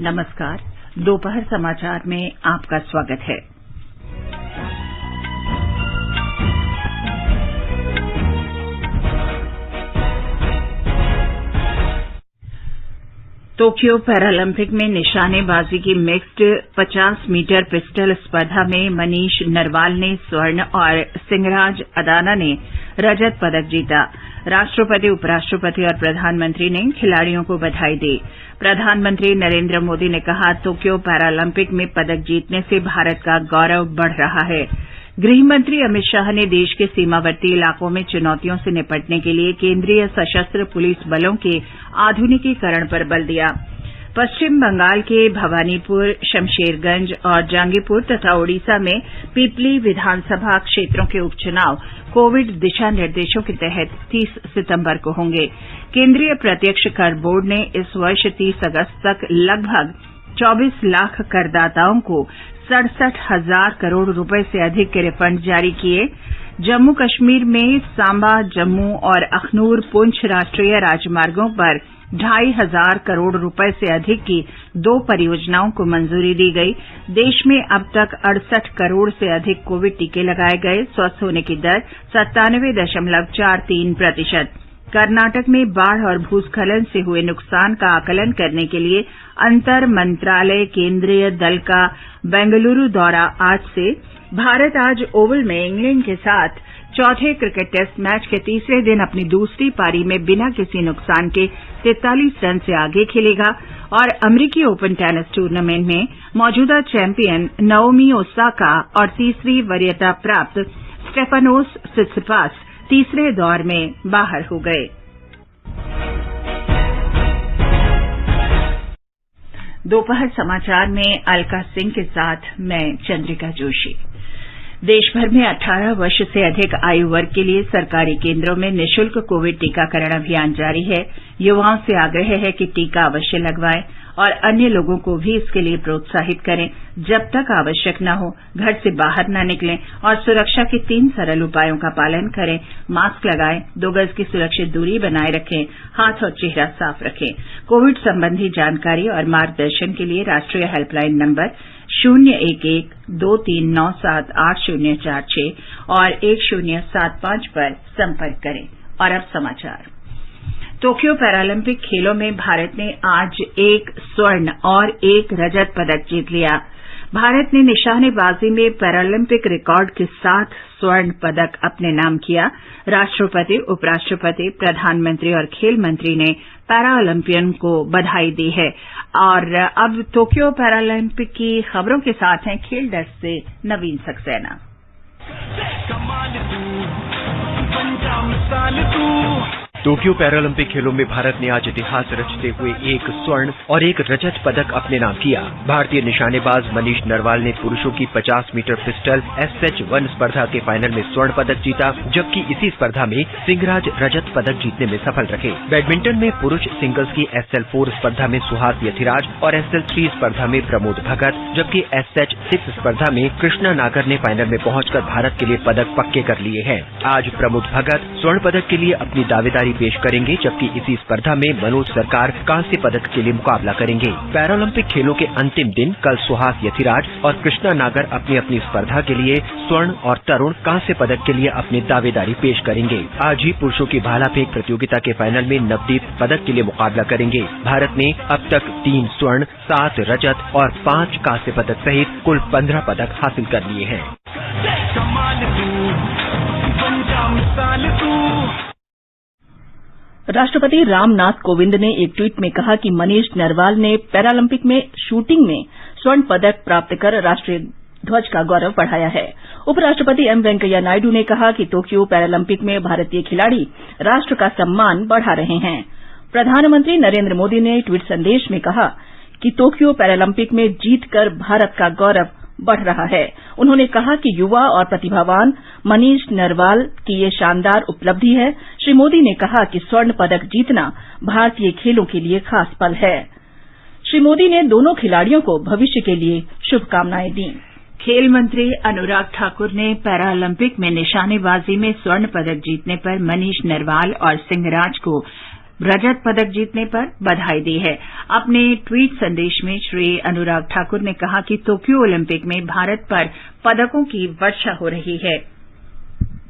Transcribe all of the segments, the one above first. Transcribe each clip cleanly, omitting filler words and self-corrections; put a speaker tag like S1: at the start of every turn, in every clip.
S1: नमस्कार। दोपहर समाचार में आपका स्वागत है। टोक्यो पैरालंपिक में निशानेबाजी की मिक्स्ड 50 मीटर पिस्टल स्पर्धा में मनीष नरवाल ने स्वर्ण और सिंगराज अदाना ने रजत पदक जीता। राष्ट्रपति, उपराष्ट्रपति और प्रधानमंत्री ने खिलाड़ियों को बधाई दी। प्रधानमंत्री नरेंद्र मोदी ने कहा, टोक्यो पैरालंपिक में पदक जीतने से भारत का गौरव बढ़ रहा है। गृहमंत्री अमित शाह ने देश के सीमावर्ती इलाकों में चुनौतियों से निपटने के लिए केंद्रीय सशस्त्र पुलिस बलों के आधुनिकीकरण पर बल दिया। पश्चिम बंगाल के भवानीपुर, शमशेरगंज और जंगीपुर तथा ओडिशा में पीपली विधानसभा क्षेत्रों के उपचुनाव कोविड दिशा निर्देशों के तहत 30 सितंबर को होंगे। केंद्रीय प्रत्यक्ष कर बोर्ड ने इस वर्ष 30 अगस्त तक लगभग 24 लाख करदाताओं को 67,000 करोड़ रुपए से अधिक के रिफंड जारी किए। जम्मू कश्मीर में सांबा, जम्मू और अखनूर, पुंछ राष्ट्रीय राजमार्गों पर 2,500 करोड़ रुपए से अधिक की 2 परियोजनाओं को मंजूरी दी गई। देश में अब तक 68 करोड़ से अधिक कोविड टीके लगाए गए। स्वस्थ होने की दर 97.43%। कर्नाटक में बाढ़ और भूस्खलन से हुए नुकसान का आकलन करने के लिए अंतर मंत्रालय केंद्रीय दल का बेंगलुरु दौरा आज से। भारत आज ओवल में इंग्लैंड के साथ चौथे क्रिकेट टेस्ट मैच के तीसरे दिन अपनी दूसरी पारी में बिना किसी नुकसान के 43 रन से आगे खेलेगा और अमेरिकी ओपन टेनिस टूर्नामेंट में मौजूदा चैंपियन नाओमी ओसाका और तीसरी वरीयता प्राप्त स्टेफानोस सित्सिपास तीसरे दौर में बाहर हो गए। दोपहर समाचार में अलका सिंह के साथ मैं चंद्रिका जोशी। देश भर में 18 वर्ष से अधिक आयु वर्ग के लिए सरकारी केंद्रों में निःशुल्क कोविड टीकाकरण अभियान जारी है। युवाओं से आग्रह है कि टीका अवश्य लगवाएं और अन्य लोगों को भी इसके लिए प्रोत्साहित करें। जब तक आवश्यक न हो, घर से बाहर न निकलें और सुरक्षा के 3 सरल उपायों का पालन करें। मास्क लगाएं, 2 गज की सुरक्षित दूरी बनाए रखें, हाथ और चेहरा साफ रखें। कोविड संबंधी जानकारी और मार्गदर्शन के लिए राष्ट्रीय हेल्पलाइन नंबर 011-2397-8046 और 1075 पर संपर्क करें। और अब समाचार। टोक्यो पैरालंपिक खेलों में भारत ने आज 1 स्वर्ण और 1 रजत पदक जीत लिया। भारत ने निशानेबाजी में पैरालंपिक रिकॉर्ड के 7 स्वर्ण पदक अपने नाम किया। राष्ट्रपति, उपराष्ट्रपति, प्रधानमंत्री और खेल मंत्री ने पैरालंपियन को बधाई दी है। और अब टोक्यो पैरालंपिक की खबरों के साथ हैं खेल डेस्क से नवीन सक्सेना।
S2: टोक्यो पैरालंपिक खेलों में भारत ने आज इतिहास रचते हुए 1 स्वर्ण और 1 रजत पदक अपने नाम किया। भारतीय निशानेबाज मनीष नरवाल ने पुरुषों की 50 मीटर पिस्टल SH1 स्पर्धा के फाइनल में स्वर्ण पदक जीता, जबकि इसी स्पर्धा में सिंगराज रजत पदक जीतने में सफल रहे। बैडमिंटन में पुरुष सिंगल्स की SL4 स्पर्धा में सुहास यथिराज और SL3 स्पर्धा में प्रमोद भगत, जबकि SH6 स्पर्धा में कृष्णा नागर ने फाइनल में पहुंचकर भारत के लिए पदक पक्के कर लिए हैं। आज प्रमोद भगत स्वर्ण पदक के लिए अपनी दावेदारी पेश करेंगे, जबकि इसी स्पर्धा में मनोज सरकार कांस्य पदक के लिए मुकाबला करेंगे। पैरालंपिक खेलों के अंतिम दिन कल सुहास यथिराज और कृष्णा नागर अपनी अपनी स्पर्धा के लिए स्वर्ण और तरुण कांस्य पदक के लिए अपनी दावेदारी पेश करेंगे। आज ही पुरुषों की भाला फेंक प्रतियोगिता के फाइनल में नवदीप पदक के लिए मुकाबला करेंगे। भारत ने अब तक 3 स्वर्ण, 7 रजत और 5 कांस्य पदक सहित कुल 15 पदक हासिल कर लिए हैं।
S3: राष्ट्रपति रामनाथ कोविंद ने एक ट्वीट में कहा कि मनीष नरवाल ने पैरालंपिक में शूटिंग में स्वर्ण पदक प्राप्त कर राष्ट्रीय ध्वज का गौरव बढ़ाया है। उपराष्ट्रपति एम वेंकैया नायडू ने कहा कि टोक्यो पैरालंपिक में भारतीय खिलाड़ी राष्ट्र का सम्मान बढ़ा रहे हैं। प्रधानमंत्री नरेंद्र मोदी ने ट्वीट संदेश में कहा कि टोक्यो पैरालंपिक में जीतकर भारत का गौरव बढ़ रहा है। उन्होंने कहा कि युवा और प्रतिभावान मनीष नरवाल की ये शानदार उपलब्धि है। श्री मोदी ने कहा कि स्वर्ण पदक जीतना भारतीय खेलों के लिए खास पल है। श्री मोदी ने दोनों खिलाड़ियों को भविष्य के लिए शुभकामनाएं दी।
S1: खेल मंत्री अनुराग ठाकुर ने पैरालंपिक में निशानेबाजी में स्वर्ण पदक जीतने पर मनीष नरवाल और सिंगराज को रजत पदक जीतने पर बधाई दी है। अपने ट्वीट संदेश में श्री अनुराग ठाकुर ने कहा कि टोक्यो ओलंपिक में भारत पर पदकों की वर्षा हो रही है।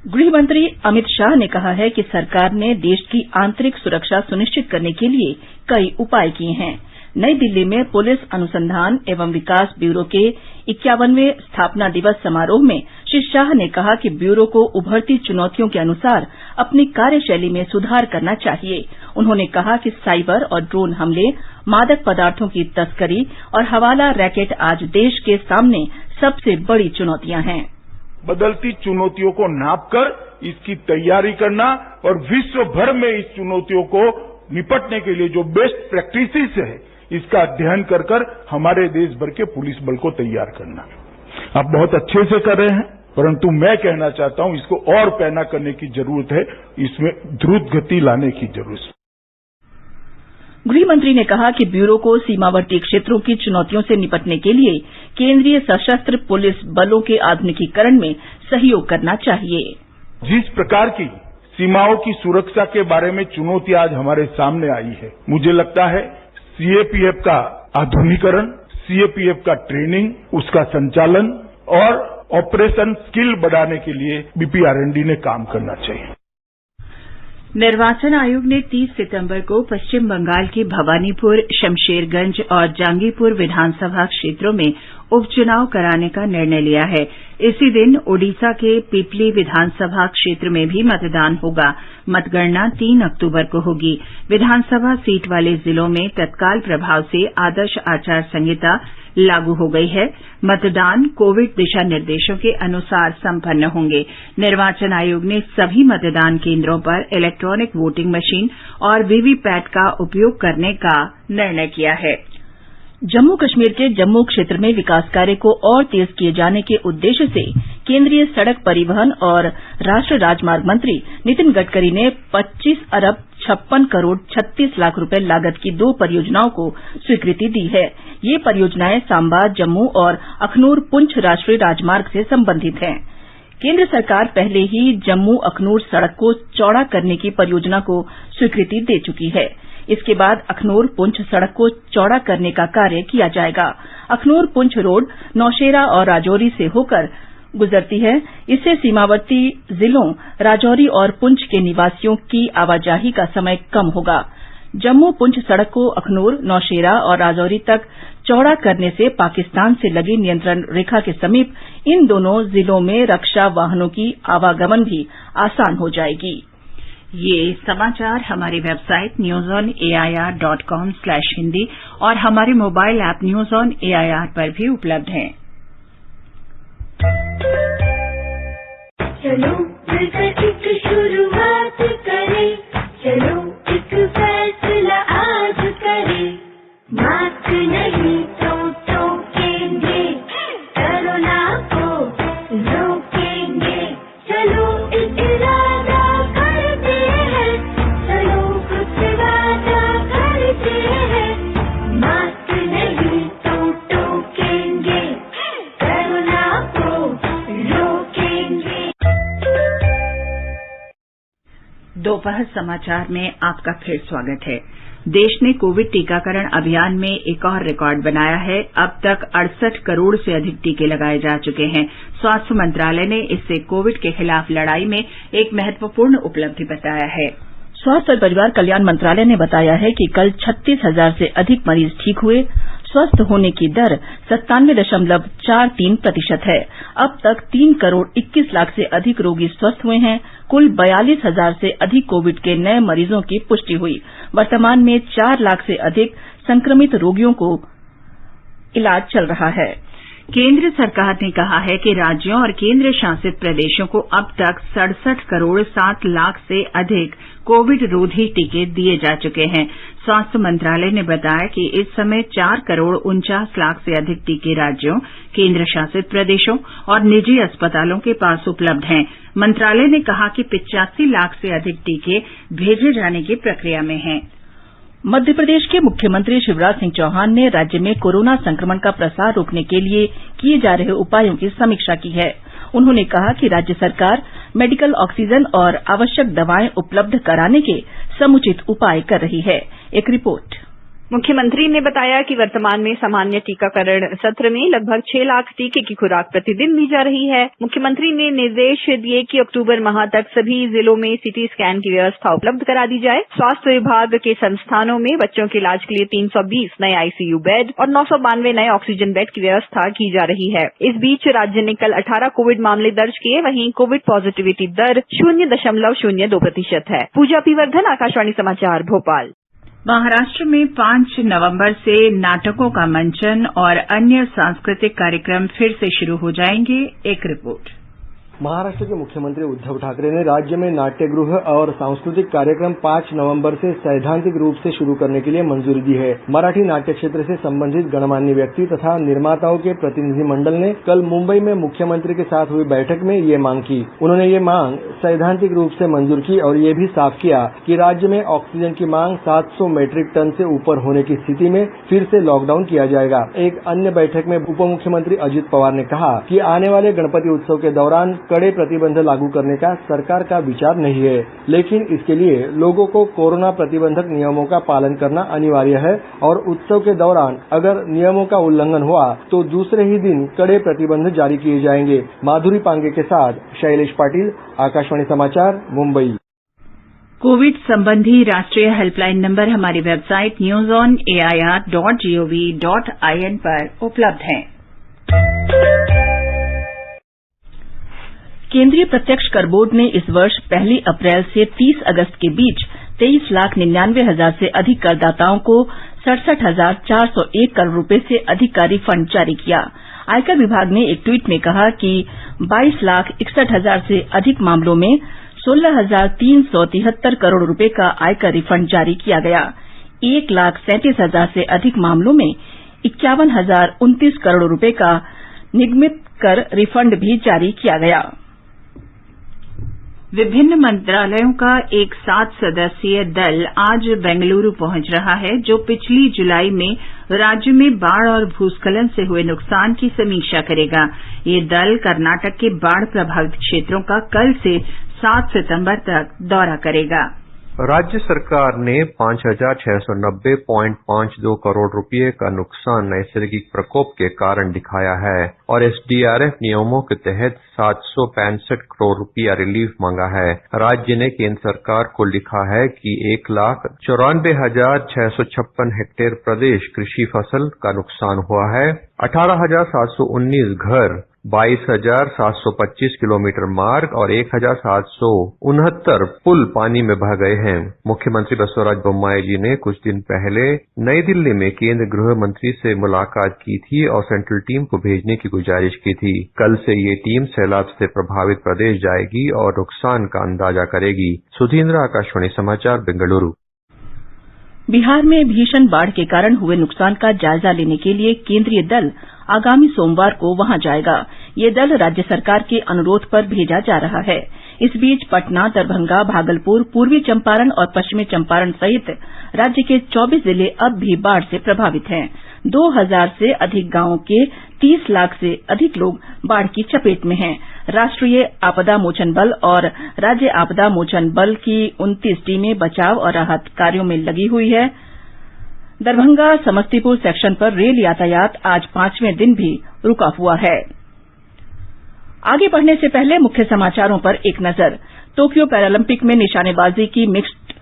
S3: गृह मंत्री अमित शाह ने कहा है कि सरकार ने देश की आंतरिक सुरक्षा सुनिश्चित करने के लिए कई उपाय किए हैं। नई दिल्ली में पुलिस अनुसंधान एवं विकास ब्यूरो के 51वें स्थापना दिवस समारोह में श्री शाह ने कहा कि ब्यूरो को उभरती चुनौतियों के अनुसार अपनी कार्यशैली में सुधार करना चाहिए। उन्होंने कहा कि साइबर और ड्रोन हमले, मादक पदार्थों की तस्करी और हवाला रैकेट आज देश के सामने सबसे बड़ी चुनौतियां हैं।
S4: बदलती चुनौतियों को नापकर इसकी तैयारी करना और विश्व भर में इस चुनौतियों को निपटने के लिए जो बेस्ट प्रैक्टिसेस है इसका अध्ययन कर हमारे देश भर के पुलिस बल को तैयार करना। आप बहुत अच्छे से कर रहे हैं, परंतु मैं कहना चाहता हूं इसको और पैना करने की जरूरत है, इसमें द्रुत गति लाने की जरूरत है।
S3: गृह मंत्री ने कहा कि ब्यूरो को सीमावर्ती क्षेत्रों की चुनौतियों से निपटने के लिए केंद्रीय सशस्त्र पुलिस बलों के आधुनिकीकरण में सहयोग करना चाहिए।
S4: जिस प्रकार की सीमाओं की सुरक्षा के बारे में चुनौती आज हमारे सामने आई है, मुझे लगता है सीएपीएफ का आधुनिकीकरण, सीएपीएफ का ट्रेनिंग, उसका संचालन और ऑपरेशन स्किल बढ़ाने के लिए बीपीआरएनडी ने काम करना चाहिए।
S1: निर्वाचन आयोग ने 30 सितंबर को पश्चिम बंगाल के भवानीपुर, शमशेरगंज और जांगीपुर विधानसभा क्षेत्रों में उपचुनाव कराने का निर्णय लिया है। इसी दिन ओडिशा के पिपली विधानसभा क्षेत्र में भी मतदान होगा। मतगणना 3 अक्टूबर को होगी। विधानसभा सीट वाले जिलों में तत्काल प्रभाव से आदर्श आचार संहिता लागू हो गई है। मतदान कोविड दिशा निर्देशों के अनुसार संपन्न होंगे। निर्वाचन आयोग ने सभी मतदान केंद्रों पर इलेक्ट्रॉनिक वोटिंग मशीन और वीवीपैट का उपयोग करने का निर्णय किया है। जम्मू कश्मीर के जम्मू क्षेत्र में विकास कार्य को और तेज किए जाने के उद्देश्य से केंद्रीय सड़क परिवहन और राष्ट्रीय राजमार्ग मंत्री नितिन गडकरी ने 25 अरब 56 करोड़ 36 लाख रुपए लागत की 2 परियोजनाओं को स्वीकृति दी है। ये परियोजनाएं सांबा, जम्मू और अखनूर पुंछ राष्ट्रीय राजमार्ग से संबंधित हैं। केंद्र सरकार पहले ही जम्मू अखनूर सड़क को चौड़ा करने की परियोजना को स्वीकृति दे चुकी है। इसके बाद अखनूर पुंछ सड़क को चौड़ा करने का कार्य किया जाएगा। अखनूर पुंछ रोड नौशेरा और राजौरी से होकर गुजरती है। इससे सीमावर्ती जिलों राजौरी और पुंछ के निवासियों की आवाजाही का समय कम होगा। जम्मू पुंछ सड़क को अखनूर, नौशेरा और राजौरी तक चौड़ा करने से पाकिस्तान से लगी नियंत्रण रेखा के समीप इन दोनों जिलों में रक्षा वाहनों की आवागमन भी आसान हो जाएगी। ये समाचार हमारी वेबसाइट newsonair.com/hindi और हमारे mobile app news on AIR पर भी उपलब्ध हैं।
S5: चलो मिलकर एक शुरुआत करें, चलो एक फैसला आज करें, मास्क नहीं तो टोकेंगे, कोरोना को रोकेंगे, चलो एक इरादा करते हैं, चलो कुछ वादा करते हैं, मास्क नहीं तो टोकेंगे, कोरोना को रोकेंगे।
S1: दोपहर समाचार में आपका फिर स्वागत है। देश ने कोविड टीकाकरण अभियान में एक और रिकॉर्ड बनाया है। अब तक 68 करोड़ से अधिक टीके लगाए जा चुके हैं। स्वास्थ्य मंत्रालय ने इसे कोविड के खिलाफ लड़ाई में एक महत्वपूर्ण उपलब्धि बताया है।
S3: स्वास्थ्य और परिवार कल्याण मंत्रालय ने बताया है कि कल 36,000 से अधिक मरीज ठीक हुए। स्वस्थ होने की दर 97.43% है। अब तक 3 करोड़ 21 लाख से अधिक रोगी स्वस्थ हुए हैं। कुल 42,000 से अधिक कोविड के नए मरीजों की पुष्टि हुई। वर्तमान में 4 लाख से अधिक संक्रमित रोगियों को इलाज चल रहा है।
S1: केंद्र सरकार ने कहा है कि राज्यों और केंद्र शासित प्रदेशों को अब तक 67 करोड़ 7 लाख से अधिक कोविड रोधी टीके दिए जा चुके हैं। स्वास्थ्य मंत्रालय ने बताया कि इस समय 4 करोड़ 49 लाख से अधिक टीके राज्यों, केंद्र शासित प्रदेशों और निजी अस्पतालों के पास उपलब्ध हैं। मंत्रालय ने कहा कि 85 लाख से अधिक टीके भेजे जाने की प्रक्रिया में हैं।
S3: मध्य प्रदेश के मुख्यमंत्री शिवराज सिंह चौहान ने राज्य में कोरोना संक्रमण का प्रसार रोकने के लिए किए जा रहे उपायों की समीक्षा की है। उन्होंने कहा कि राज्य सरकार मेडिकल ऑक्सीजन और आवश्यक दवाएं उपलब्ध कराने के समुचित उपाय कर रही है। एक रिपोर्ट।
S6: मुख्यमंत्री ने बताया कि वर्तमान में सामान्य टीकाकरण सत्र में लगभग 6 लाख टीके की खुराक प्रतिदिन दी जा रही है। मुख्यमंत्री ने निर्देश दिए कि अक्टूबर माह तक सभी जिलों में सीटी स्कैन की व्यवस्था उपलब्ध करा दी जाए। स्वास्थ्य विभाग के संस्थानों में बच्चों के इलाज के लिए 320 नए आईसीयू बेड और 992 नए ऑक्सीजन बेड की व्यवस्था की जा रही है। इस बीच राज्य ने कल 18 कोविड मामले दर्ज किए, वहीं कोविड पॉजिटिविटी दर 0.02% है। पूजा पी वर्धन, आकाशवाणी समाचार, भोपाल।
S1: महाराष्ट्र में 5 नवंबर से नाटकों का मंचन और अन्य सांस्कृतिक कार्यक्रम फिर से शुरू हो जाएंगे। एक रिपोर्ट।
S7: महाराष्ट्र के मुख्यमंत्री उद्धव ठाकरे ने राज्य में नाट्यगृह और सांस्कृतिक कार्यक्रम 5 नवंबर से सैद्धांतिक रूप से शुरू करने के लिए मंजूरी दी है। मराठी नाट्य क्षेत्र से संबंधित गणमान्य व्यक्ति तथा निर्माताओं के प्रतिनिधिमंडल ने कल मुंबई में मुख्यमंत्री के साथ हुई बैठक में ये मांग की। उन्होंने ये मांग सैद्धांतिक रूप से मंजूर की और ये भी साफ किया कि राज्य में ऑक्सीजन की मांग 700 मीट्रिक टन से ऊपर होने की स्थिति में फिर से लॉकडाउन किया जाएगा। एक अन्य बैठक में उप मुख्यमंत्री अजित पवार ने कहा कि आने वाले गणपति उत्सव के दौरान कड़े प्रतिबंध लागू करने का सरकार का विचार नहीं है, लेकिन इसके लिए लोगों को कोरोना प्रतिबंधक नियमों का पालन करना अनिवार्य है और उत्सव के दौरान अगर नियमों का उल्लंघन हुआ तो दूसरे ही दिन कड़े प्रतिबंध जारी किए जाएंगे। माधुरी पांगे के साथ शैलेश पाटिल, आकाशवाणी समाचार, मुंबई।
S1: कोविड संबंधी राष्ट्रीय हेल्पलाइन नंबर हमारी वेबसाइट newsonair.gov.in पर उपलब्ध है।
S3: केंद्रीय प्रत्यक्ष कर बोर्ड ने इस वर्ष 1 अप्रैल से 30 अगस्त के बीच 23,99,000 से अधिक करदाताओं को 67,401 करोड़ रुपए से अधिक का रिफंड जारी किया। आयकर विभाग ने एक ट्वीट में कहा कि 22,61,000 से अधिक मामलों में 16,373 करोड़ रुपए का आयकर रिफंड जारी किया गया। 1,37,000 से अधिक मामलों में 51,029 करोड़ रुपए का निगमित कर रिफंड भी जारी किया गया।
S1: विभिन्न मंत्रालयों का एक 7 सदस्यीय दल आज बेंगलुरु पहुंच रहा है, जो पिछली जुलाई में राज्य में बाढ़ और भूस्खलन से हुए नुकसान की समीक्षा करेगा। ये दल कर्नाटक के बाढ़ प्रभावित क्षेत्रों का कल से 7 सितंबर तक दौरा करेगा।
S8: राज्य सरकार ने 5,690.52 करोड़ रुपए का नुकसान नैसर्गिक प्रकोप के कारण दिखाया है और एसडीआरएफ नियमों के तहत 765 करोड़ रुपया रिलीफ मांगा है। राज्य ने केंद्र सरकार को लिखा है कि 1,94,656 हेक्टेयर प्रदेश कृषि फसल का नुकसान हुआ है। 18,719 घर, 22,725 किलोमीटर मार्ग और 1,769 पुल पानी में बह गए हैं। मुख्यमंत्री बसवराज बोम्मई जी ने कुछ दिन पहले नई दिल्ली में केंद्रीय गृह मंत्री से मुलाकात की थी और सेंट्रल टीम को भेजने की गुजारिश की थी। कल से ये टीम सैलाब से प्रभावित प्रदेश जाएगी और नुकसान का अंदाजा करेगी। सुधींद्र, आकाशवाणी समाचार, बेंगलुरु।
S3: बिहार में भीषण बाढ़ के कारण हुए नुकसान का जायजा लेने के लिए केंद्रीय दल आगामी सोमवार को वहां जाएगा। ये दल राज्य सरकार के अनुरोध पर भेजा जा रहा है। इस बीच पटना, दरभंगा, भागलपुर, पूर्वी चंपारण और पश्चिमी चंपारण सहित राज्य के 24 जिले अब भी बाढ़ से प्रभावित हैं। 2,000 से अधिक गांवों के 30 लाख से अधिक लोग बाढ़ की चपेट में हैं। राष्ट्रीय आपदा मोचन बल और राज्य आपदा मोचन बल की 29 टीमें बचाव और राहत कार्यों में लगी हुई है। दरभंगा समस्तीपुर सेक्शन पर रेल यातायात आज 5वें दिन भी रुका हुआ है। आगे बढ़ने से पहले मुख्य समाचारों पर एक नजर। टोक्यो पैरालंपिक में निशानेबाजी की मिक्स्ड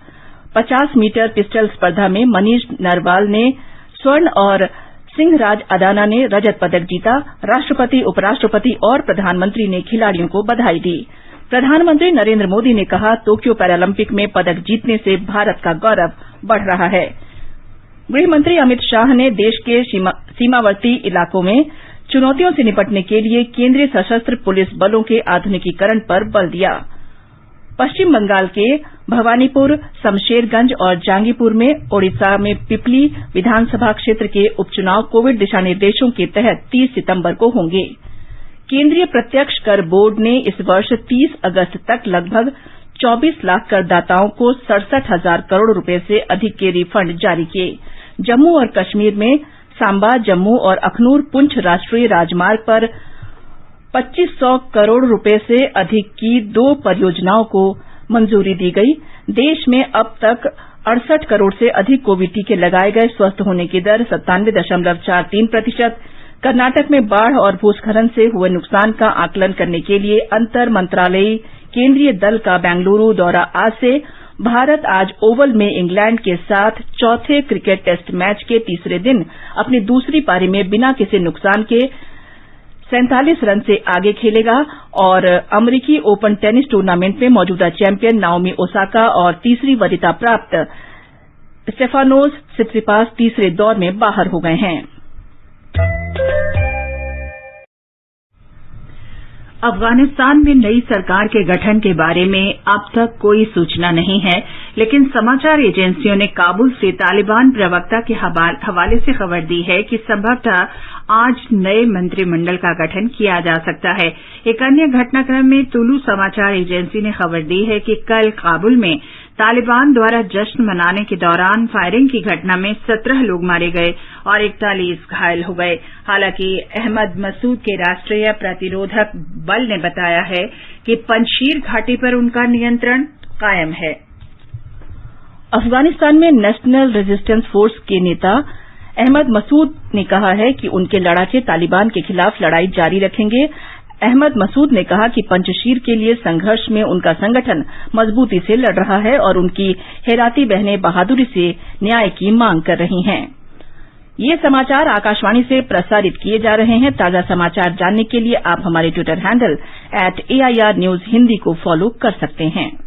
S3: 50 मीटर पिस्टल स्पर्धा में मनीष नरवाल ने स्वर्ण और सिंहराज अदाना ने रजत पदक जीता। राष्ट्रपति, उपराष्ट्रपति और प्रधानमंत्री ने खिलाड़ियों को बधाई दी। प्रधानमंत्री नरेंद्र मोदी ने कहा, टोक्यो पैरालंपिक में पदक जीतने से भारत का गौरव बढ़ रहा है। गृहमंत्री अमित शाह ने देश के सीमावर्ती इलाकों में चुनौतियों से निपटने के लिए केंद्रीय सशस्त्र पुलिस बलों के आधुनिकीकरण पर बल दिया। पश्चिम बंगाल के भवानीपुर, शमशेरगंज और जांगीपुर में ओडिशा में पिपली विधानसभा क्षेत्र के उपचुनाव कोविड दिशा निर्देशों के तहत 30 सितंबर को होंगे। केंद्रीय प्रत्यक्ष कर बोर्ड ने इस वर्ष 30 अगस्त तक लगभग 24 लाख करदाताओं को 67,000 करोड़ रुपए से अधिक के रिफंड जारी किए। जम्मू और कश्मीर में सांबा, जम्मू और अखनूर पुंछ राष्ट्रीय राजमार्ग पर 2500 करोड़ रुपए से अधिक की 2 परियोजनाओं को मंजूरी दी गई। देश में अब तक 68 करोड़ से अधिक कोविड टीके लगाए गए। स्वस्थ होने की दर 97.43%। कर्नाटक में बाढ़ और भूस्खलन से हुए नुकसान का आकलन करने के लिए अंतर मंत्रालयी केंद्रीय दल का बेंगलुरु दौरा आज से। भारत आज ओवल में इंग्लैंड के साथ चौथे क्रिकेट टेस्ट मैच के तीसरे दिन अपनी दूसरी पारी में बिना किसी नुकसान के 47 रन से आगे खेलेगा और अमेरिकी ओपन टेनिस टूर्नामेंट में मौजूदा चैंपियन नाओमी ओसाका और तीसरी वरीयता प्राप्त स्टेफानोस सित्सिपास तीसरे दौर में बाहर हो गए हैं।
S1: अफगानिस्तान में नई सरकार के गठन के बारे में अब तक कोई सूचना नहीं है, लेकिन समाचार एजेंसियों ने काबुल से तालिबान प्रवक्ता के हवाले से खबर दी है कि संभवतः आज नए मंत्रिमंडल का गठन किया जा सकता है। एक अन्य घटनाक्रम में तुलू समाचार एजेंसी ने खबर दी है कि कल काबुल में तालिबान द्वारा जश्न मनाने के दौरान फायरिंग की घटना में 17 लोग मारे गए और 41 घायल हो गए। हालांकि अहमद मसूद के राष्ट्रीय प्रतिरोधक बल ने बताया है कि पंजशीर घाटी पर उनका नियंत्रण कायम है।
S3: अफगानिस्तान में नेशनल रेजिस्टेंस फोर्स के नेता अहमद मसूद ने कहा है कि उनके लड़ाके तालिबान के खिलाफ लड़ाई जारी रखेंगे। अहमद मसूद ने कहा कि पंजशीर के लिए संघर्ष में उनका संगठन मजबूती से लड़ रहा है और उनकी हेराती बहनें बहादुरी से न्याय की मांग कर रही हैं। ये समाचार आकाशवाणी से प्रसारित किए जा रहे हैं। ताजा समाचार जानने के लिए आप हमारे Twitter handle @AIR News Hindi को फॉलो कर सकते हैं।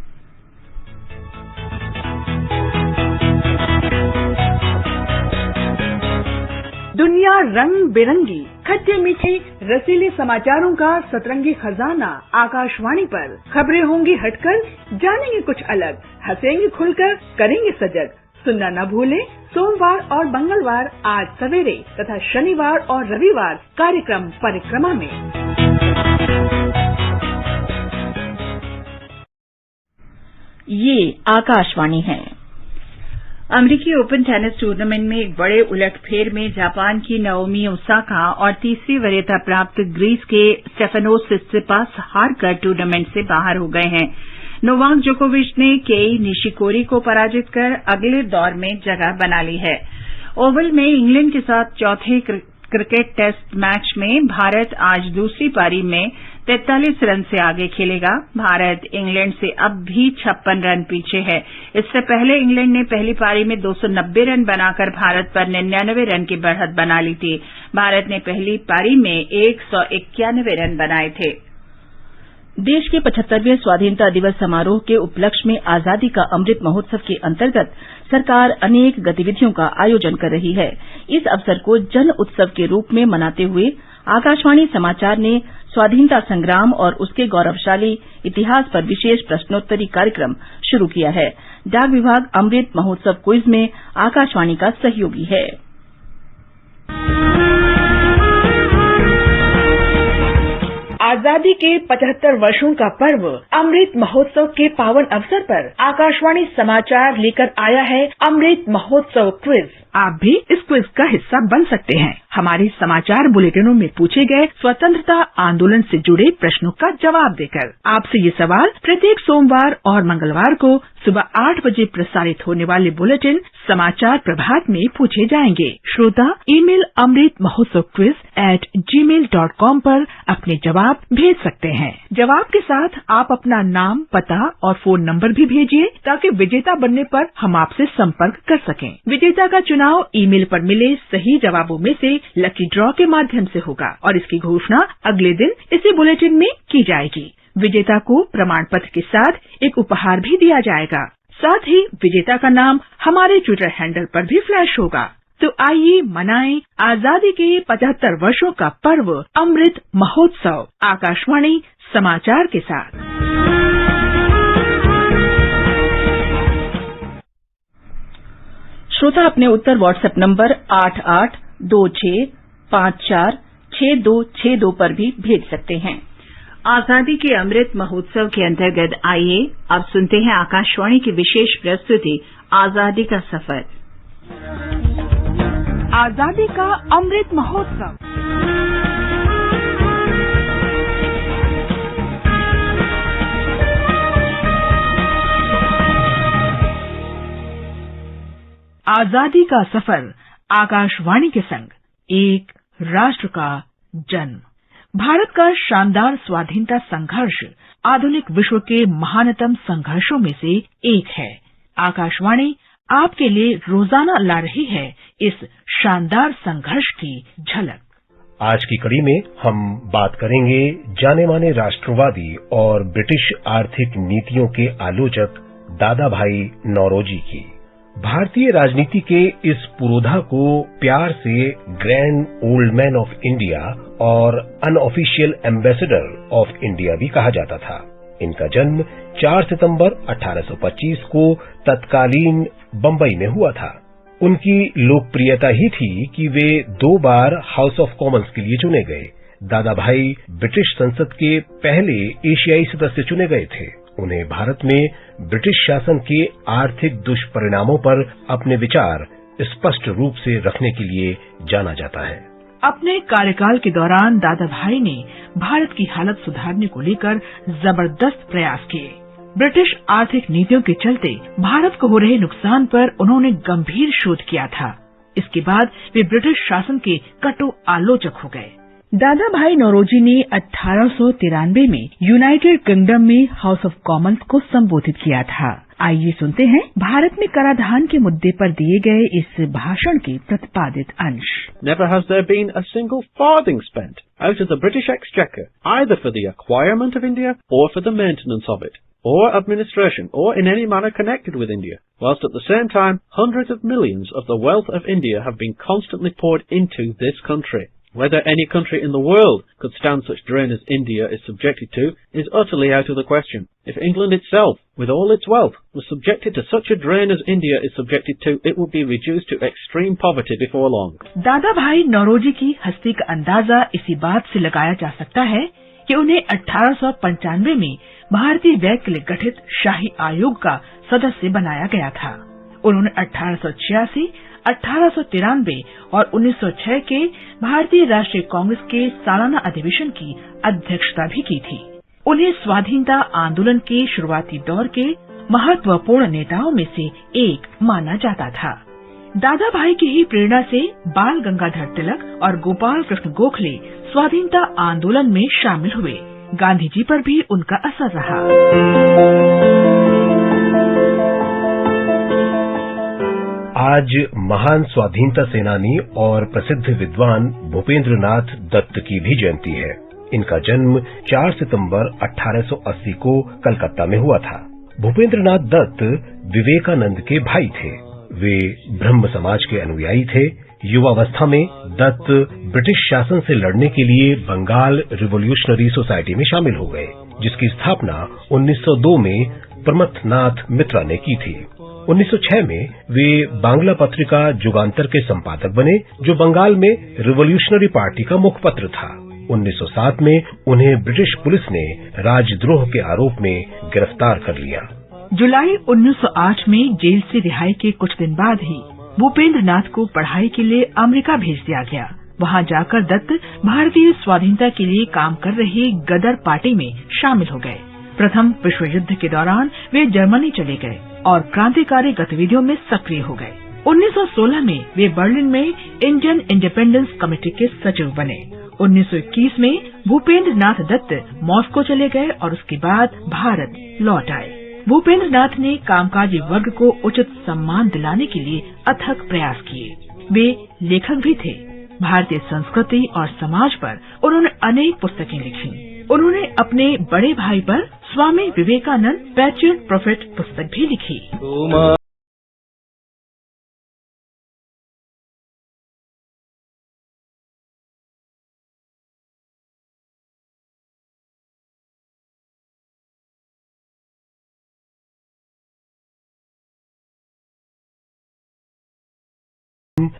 S9: दुनिया रंग बिरंगी, खट्टे मीठे रसीले समाचारों का सतरंगी खजाना आकाशवाणी पर। खबरें होंगी हटकर, जानेंगे कुछ अलग, हंसेंगे खुलकर, करेंगे सजग। सुनना न भूलें सोमवार और मंगलवार आज सवेरे तथा शनिवार और रविवार कार्यक्रम परिक्रमा में।
S3: ये आकाशवाणी है।
S1: अमेरिकी ओपन टेनिस टूर्नामेंट में एक बड़े उलटफेर में जापान की नाओमी ओसाका और तीसरी वरीयता प्राप्त ग्रीस के स्टेफानोस सित्सिपास हारकर टूर्नामेंट से बाहर हो गए हैं। नोवाक जोकोविच ने केई निशिकोरी को पराजित कर अगले दौर में जगह बना ली है। ओवल में इंग्लैंड के साथ चौथे क्रिकेट टेस्ट मैच में भारत आज दूसरी पारी में 43 रन से आगे खेलेगा। भारत इंग्लैंड से अब भी 56 रन पीछे है। इससे पहले इंग्लैंड ने पहली पारी में 290 रन बनाकर भारत पर 99 रन की बढ़त बना ली थी। भारत ने पहली पारी में 191 रन बनाए थे।
S3: देश के 75वें स्वाधीनता दिवस समारोह के उपलक्ष्य में आजादी का अमृत महोत्सव के अंतर्गत सरकार अनेक गतिविधियों का आयोजन कर रही है। इस अवसर को जन उत्सव के रूप में मनाते हुए आकाशवाणी समाचार ने स्वाधीनता संग्राम और उसके गौरवशाली इतिहास पर विशेष प्रश्नोत्तरी कार्यक्रम शुरू किया है। डाक विभाग अमृत महोत्सव क्विज में आकाशवाणी का सहयोगी है।
S9: आजादी के 75 वर्षों का पर्व अमृत महोत्सव के पावन अवसर पर आकाशवाणी समाचार लेकर आया है अमृत महोत्सव क्विज। आप भी इस क्विज का हिस्सा बन सकते हैं। हमारे समाचार बुलेटिनों में पूछे गए स्वतंत्रता आंदोलन से जुड़े प्रश्नों का जवाब देकर। आपसे ये सवाल प्रत्येक सोमवार और मंगलवार को सुबह 8 बजे प्रसारित होने वाले बुलेटिन समाचार प्रभात में पूछे जाएंगे। श्रोता email Amrit Mahotsav quiz @gmail.com पर अपने जवाब भेज सकते हैं। जवाब के साथ आप अपना नाम, पता और फोन नंबर भी भेजिए ताकि विजेता बनने पर हम आपसे संपर्क कर सकें। विजेता का चुनाव ईमेल पर मिले सही जवाबों में से लकी ड्रॉ के माध्यम से होगा और इसकी घोषणा अगले दिन इसी बुलेटिन में की जाएगी। विजेता को प्रमाण पत्र के साथ एक उपहार भी दिया जाएगा। साथ ही विजेता का नाम हमारे ट्विटर हैंडल पर भी फ्लैश होगा। तो आइए मनाएं आजादी के 75 वर्षों का पर्व अमृत महोत्सव आकाशवाणी समाचार के साथ।
S3: श्रोता अपने उत्तर व्हाट्सएप नंबर 8826546262 पर भी भेज सकते हैं।
S1: आजादी के अमृत महोत्सव के अंतर्गत आइए अब सुनते हैं आकाशवाणी की विशेष प्रस्तुति आजादी का सफर।
S9: आजादी का अमृत महोत्सव आजादी का सफर आकाशवाणी के संग, एक राष्ट्र का जन्म। भारत का शानदार स्वाधीनता संघर्ष आधुनिक विश्व के महानतम संघर्षों में से एक है। आकाशवाणी आपके लिए रोजाना ला रही है इस शानदार संघर्ष की झलक।
S10: आज की कड़ी में हम बात करेंगे जाने माने राष्ट्रवादी और ब्रिटिश आर्थिक नीतियों के आलोचक दादा भाई नौरोजी की। भारतीय राजनीति के इस पुरोधा को प्यार से grand old man of India और अनऑफिशियल एम्बेसडर ऑफ इंडिया भी कहा जाता था। इनका जन्म 4 सितंबर 1825 को तत्कालीन बंबई में हुआ था। उनकी लोकप्रियता ही थी कि वे 2 बार हाउस ऑफ कॉमन्स के लिए चुने गए। दादा भाई ब्रिटिश संसद के पहले एशियाई सदस्य चुने गए थे। उन्हें भारत में ब्रिटिश शासन के आर्थिक दुष्परिणामों पर अपने विचार स्पष्ट रूप से रखने के लिए जाना जाता है।
S9: अपने कार्यकाल के दौरान दादा भाई ने भारत की हालत सुधारने को लेकर जबरदस्त प्रयास किए। ब्रिटिश आर्थिक नीतियों के चलते भारत को हो रहे नुकसान पर उन्होंने गंभीर शोध किया था। इसके बाद वे ब्रिटिश शासन के कटु आलोचक हो गए। दादा भाई नौरोजी ने 1893 में यूनाइटेड किंगडम में हाउस ऑफ कॉमन्स को संबोधित किया था। आइए सुनते हैं भारत में कराधान के मुद्दे पर दिए गए इस भाषण के प्रतिपादित अंश।
S11: Never has there been a single farthing spent out of the British Exchequer, either for the acquirement of India or for the maintenance of it, or administration, or in any manner connected with India, whilst at the same time hundreds of millions of the wealth of India have been constantly poured into this country. Whether any country in the world could stand such drain as India is subjected to is utterly out of the question. If England itself, with all its wealth, was subjected to such a drain as India is subjected to, it would be reduced to extreme poverty before long.
S9: दादा भाई नौरोजी की हस्ती का अंदाजा इसी बात से लगाया जा सकता है कि उन्हें 1895 में भारतीय व्यय के लिए गठित शाही आयोग का सदस्य बनाया गया था। उन्होंने 1886, 1893 और 1906 के भारतीय राष्ट्रीय कांग्रेस के सालाना अधिवेशन की अध्यक्षता भी की थी। उन्हें स्वाधीनता आंदोलन के शुरुआती दौर के महत्वपूर्ण नेताओं में से एक माना जाता था। दादा भाई की ही प्रेरणा से बाल गंगाधर तिलक और गोपाल कृष्ण गोखले स्वाधीनता आंदोलन में शामिल हुए। गांधी जी पर भी उनका असर रहा।
S10: आज महान स्वाधीनता सेनानी और प्रसिद्ध विद्वान भूपेंद्र नाथ दत्त की भी जयंती है। इनका जन्म 4 सितंबर 1880 को कलकत्ता में हुआ था। भूपेंद्र नाथ दत्त विवेकानंद के भाई थे। वे ब्रह्म समाज के अनुयायी थे। युवावस्था में दत्त ब्रिटिश शासन से लड़ने के लिए बंगाल रिवोल्यूशनरी सोसाइटी में शामिल हो गए, जिसकी स्थापना 1902 में प्रमथनाथ मित्रा ने की थी। 1906 में वे बांग्ला पत्रिका जुगांतर के संपादक बने, जो बंगाल में रिवोल्यूशनरी पार्टी का मुखपत्र था। 1907 में उन्हें ब्रिटिश पुलिस ने राजद्रोह के आरोप में गिरफ्तार कर लिया।
S9: जुलाई 1908 में जेल से रिहाई के कुछ दिन बाद ही भूपेंद्र नाथ को पढ़ाई के लिए अमेरिका भेज दिया गया। वहां जाकर दत्त भारतीय स्वाधीनता के लिए काम कर रही गदर पार्टी में शामिल हो गए। प्रथम विश्व युद्ध के दौरान वे जर्मनी चले गए और क्रांतिकारी गतिविधियों में सक्रिय हो गए। 1916 में वे बर्लिन में इंडियन इंडिपेंडेंस कमेटी के सचिव बने। 1921 में भूपेंद्र नाथ दत्त मॉस्को चले गए और उसके बाद भारत लौट आए। भूपेंद्र नाथ ने कामकाजी वर्ग को उचित सम्मान दिलाने के लिए अथक प्रयास किए। वे लेखक भी थे। भारतीय संस्कृति और समाज पर उन्होंने अनेक पुस्तकें लिखी। उन्होंने अपने बड़े भाई पर स्वामी विवेकानंद पैट्रियट प्रोफेट पुस्तक भी लिखी।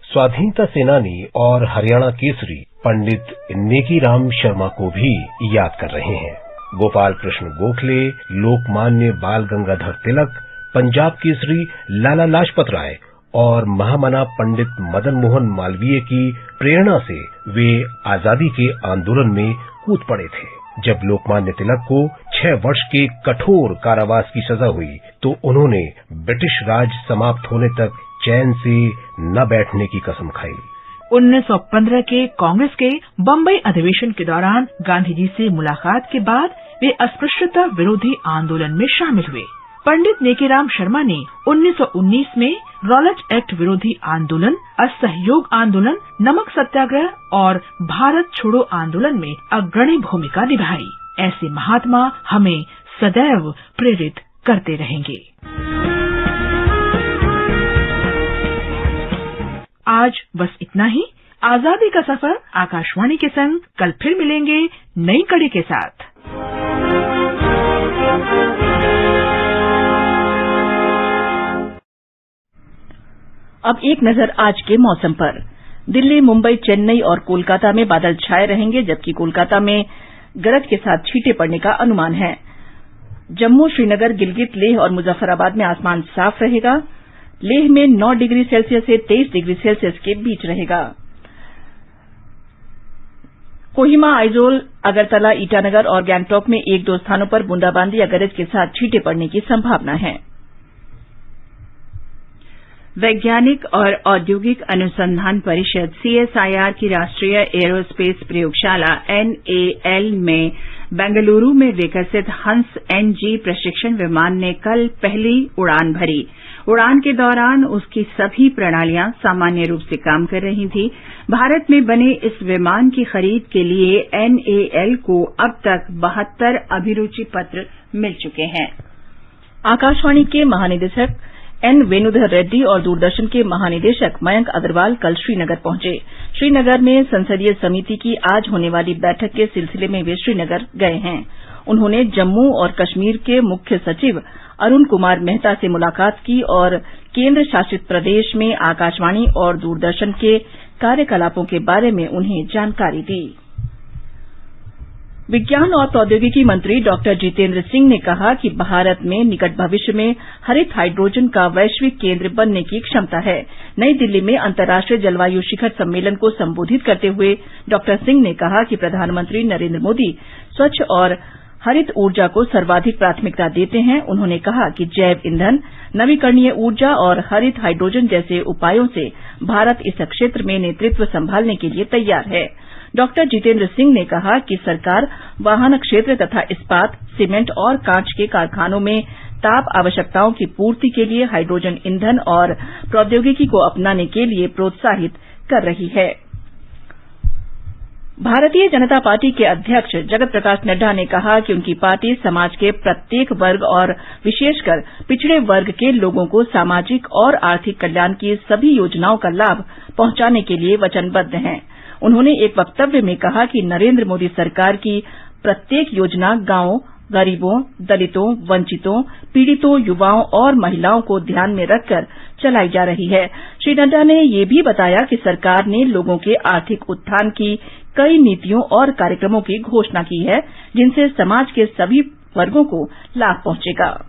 S10: स्वाधीनता सेनानी और हरियाणा केसरी पंडित नेकीराम शर्मा को भी याद कर रहे हैं। गोपाल कृष्ण गोखले, लोकमान्य बाल गंगाधर तिलक, पंजाब केसरी लाला लाजपत राय और महामना पंडित मदन मोहन मालवीय की प्रेरणा से वे आजादी के आंदोलन में कूद पड़े थे। जब लोकमान्य तिलक को 6 वर्ष के कठोर कारावास की सजा हुई तो उन्होंने ब्रिटिश राज समाप्त होने तक चैन से न बैठने की कसम खाई।
S9: 1915 के कांग्रेस के बम्बई अधिवेशन के दौरान गांधी जी से मुलाकात के बाद वे अस्पृश्यता विरोधी आंदोलन में शामिल हुए। पंडित नेकीराम शर्मा ने 1919 में रॉलेट एक्ट विरोधी आंदोलन, असहयोग आंदोलन, नमक सत्याग्रह और भारत छोड़ो आंदोलन में अग्रणी भूमिका निभाई। ऐसे महात्मा हमें सदैव प्रेरित करते रहेंगे। आज बस इतना ही। आजादी का सफर आकाशवाणी के संग कल फिर मिलेंगे नई कड़ी के साथ।
S3: अब एक नजर आज के मौसम पर। दिल्ली, मुंबई, चेन्नई और कोलकाता में बादल छाए रहेंगे, जबकि कोलकाता में गरज के साथ छींटे पड़ने का अनुमान है। जम्मू, श्रीनगर, गिलगित, लेह और मुजफ्फराबाद में आसमान साफ रहेगा। लेह में 9 डिग्री सेल्सियस से 23 डिग्री सेल्सियस के बीच रहेगा। कोहिमा, आइजोल, अगरतला, ईटानगर और गैंगटॉक में 1-2 स्थानों पर बूंदाबांदी या गरज के साथ छींटे पड़ने की संभावना है।
S1: वैज्ञानिक और औद्योगिक अनुसंधान परिषद CSIR की राष्ट्रीय एरोस्पेस प्रयोगशाला NAL में बेंगलुरु में विकसित हंस NG प्रशिक्षण विमान ने कल पहली उड़ान भरी। उड़ान के दौरान उसकी सभी प्रणालियां सामान्य रूप से काम कर रही थी। भारत में बने इस विमान की खरीद के लिए NAL को अब तक 72 अभिरुचि पत्र मिल चुके हैं।
S3: आकाशवाणी के महानिदेशक N वेणुधर रेड्डी और दूरदर्शन के महानिदेशक मयंक अग्रवाल कल श्रीनगर पहुंचे। श्रीनगर में संसदीय समिति की आज होने वाली बैठक के सिलसिले में वे श्रीनगर गए हैं। उन्होंने जम्मू और कश्मीर के मुख्य सचिव अरुण कुमार मेहता से मुलाकात की और केंद्र शासित प्रदेश में आकाशवाणी और दूरदर्शन के कार्यकलापों के बारे में उन्हें जानकारी दी। विज्ञान और प्रौद्योगिकी मंत्री डॉक्टर जितेंद्र सिंह ने कहा कि भारत में निकट भविष्य में हरित हाइड्रोजन का वैश्विक केंद्र बनने की क्षमता है। नई दिल्ली में अंतर्राष्ट्रीय जलवायु शिखर सम्मेलन को संबोधित करते हुए डॉक्टर सिंह ने कहा कि प्रधानमंत्री नरेंद्र मोदी स्वच्छ और हरित ऊर्जा को सर्वाधिक प्राथमिकता देते हैं। उन्होंने कहा कि जैव ईंधन, नवीकरणीय ऊर्जा और हरित हाइड्रोजन जैसे उपायों से भारत इस क्षेत्र में नेतृत्व संभालने के लिए तैयार है। डॉक्टर जितेंद्र सिंह ने कहा कि सरकार वाहन क्षेत्र तथा इस्पात, सीमेंट और कांच के कारखानों में ताप आवश्यकताओं की पूर्ति के लिए हाइड्रोजन ईंधन और प्रौद्योगिकी को अपनाने के लिए प्रोत्साहित कर रही है। भारतीय जनता पार्टी के अध्यक्ष जगत प्रकाश नड्डा ने कहा कि उनकी पार्टी समाज के प्रत्येक वर्ग और विशेषकर पिछड़े वर्ग के लोगों को सामाजिक और आर्थिक कल्याण की सभी योजनाओं का लाभ पहुंचाने के लिए वचनबद्ध है। उन्होंने एक वक्तव्य में कहा कि नरेंद्र मोदी सरकार की प्रत्येक योजना गांवों, गरीबों, दलितों, वंचितों, पीड़ितों, युवाओं और महिलाओं को ध्यान में रखकर चलाई जा रही है। श्री नड्डा ने ये भी बताया कि सरकार ने लोगों के आर्थिक उत्थान की कई नीतियों और कार्यक्रमों की घोषणा की है, जिनसे समाज के सभी वर्गों को लाभ पहुंचेगा।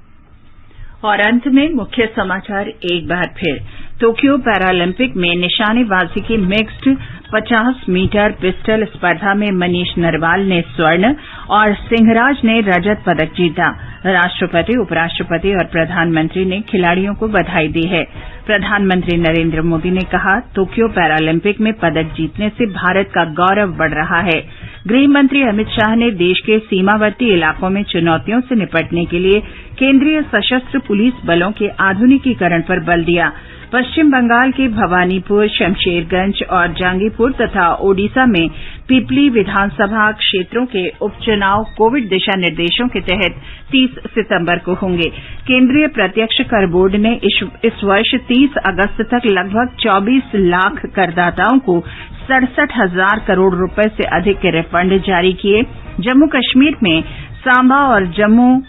S1: और अंत में मुख्य समाचार एक बार फिर। टोक्यो पैरालंपिक में निशानेबाजी की मिक्स्ड 50 मीटर पिस्टल स्पर्धा में मनीष नरवाल ने स्वर्ण और सिंहराज ने रजत पदक जीता। राष्ट्रपति, उपराष्ट्रपति और प्रधानमंत्री ने खिलाड़ियों को बधाई दी है। प्रधानमंत्री नरेंद्र मोदी ने कहा, टोक्यो पैरालंपिक में पदक जीतने से भारत का गौरव बढ़ रहा है। गृह मंत्री अमित शाह ने देश के सीमावर्ती इलाकों में चुनौतियों से निपटने के लिए केंद्रीय सशस्त्र पुलिस बलों के आधुनिकीकरण पर बल दिया। पश्चिम बंगाल के भवानीपुर, शमशेरगंज और जांगीपुर तथा ओडिशा में पिपली विधानसभा क्षेत्रों के उपचुनाव कोविड दिशा निर्देशों के तहत 30 सितंबर को होंगे। केंद्रीय प्रत्यक्ष कर बोर्ड ने इस वर्ष 30 अगस्त तक लगभग 24 लाख करदाताओं को 67,000 करोड़ रुपए से अधिक के रिफंड जारी किए। जम्मू कश्मीर में सांबा और जम्मू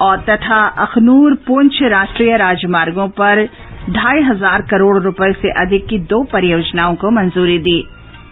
S1: और तथा अखनूर पुंछ राष्ट्रीय राजमार्गों पर 2,500 करोड़ रुपए से अधिक की 2 परियोजनाओं को मंजूरी दी।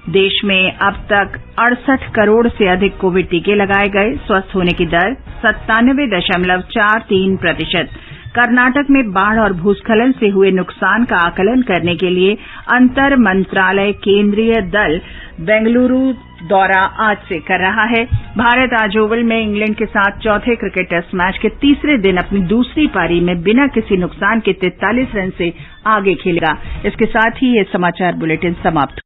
S1: देश में अब तक 68 करोड़ से अधिक कोविड टीके लगाए गए। स्वस्थ होने की दर 97.43%। कर्नाटक में बाढ़ और भूस्खलन से हुए नुकसान का आकलन करने के लिए अंतर मंत्रालय केंद्रीय दल बेंगलुरु दौरा आज से कर रहा है। भारत आज ओवल में इंग्लैंड के साथ चौथे क्रिकेट टेस्ट मैच के तीसरे दिन अपनी दूसरी पारी में बिना किसी नुकसान के 43 रन से आगे खेलेगा। इसके साथ ही ये समाचार बुलेटिन समाप्त